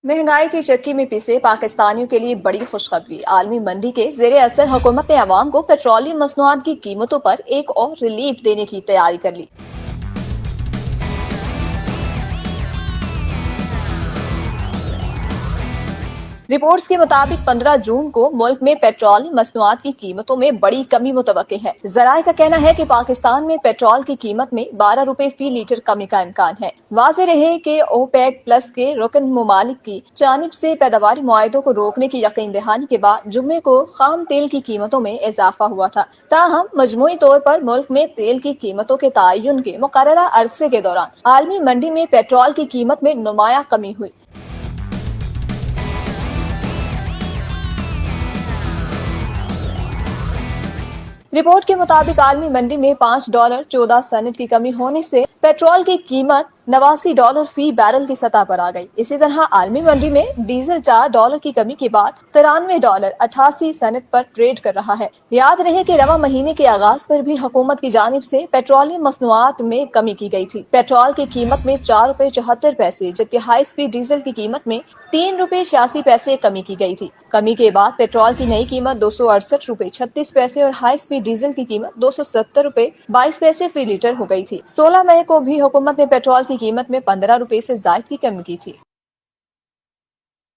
महंगाई की चक्की में पिसे पाकिस्तानियों के लिए बड़ी खुशखबरी। आलमी मंडी के जेर असर हुकूमत ने अवाम को पेट्रोलियम मसनूआत की कीमतों पर एक और रिलीफ देने की तैयारी कर ली। रिपोर्ट्स के मुताबिक 15 जून को मुल्क में पेट्रोलियम मसनूआत की कीमतों में बड़ी कमी मुतवक्के है। जराये का कहना है कि पाकिस्तान में पेट्रोल की कीमत में 12 रुपए फी लीटर कमी का इम्कान है। वाज़ेह रहे कि ओपेक प्लस के रुकन ममालिक की जानिब से पैदावारी मुआहदों को रोकने की यकीन दहानी के बाद जुम्मे को खाम तेल की कीमतों में इजाफा हुआ था। ताहम मजमूई तौर पर मुल्क में तेल की कीमतों के तयन के मुकर्ररा अरसे के दौरान आलमी मंडी में पेट्रोल की कीमत में नुमाया कमी हुई। रिपोर्ट के मुताबिक आलमी मंडी में $5.14 की कमी होने से पेट्रोल की कीमत $89 फी बैरल की सतह पर आ गई। इसी तरह आलमी मंडी में डीजल $4 की कमी के बाद $93.88 पर ट्रेड कर रहा है। याद रहे कि रवा महीने के आगाज पर भी हुकूमत की जानिब से पेट्रोलियम मसनूआत में कमी की गई थी। पेट्रोल की कीमत में ₹4.74 जबकि हाई स्पीड डीजल की कीमत में ₹3.86 कमी की गई थी। कमी के बाद पेट्रोल की नई कीमत ₹268.36 और हाई स्पीड डीजल की कीमत ₹270.22 फी लीटर हो गई थी। 16 मई को भी हुकूमत ने पेट्रोल की कीमत में 15 रुपए से ज्यादा की कमी की थी।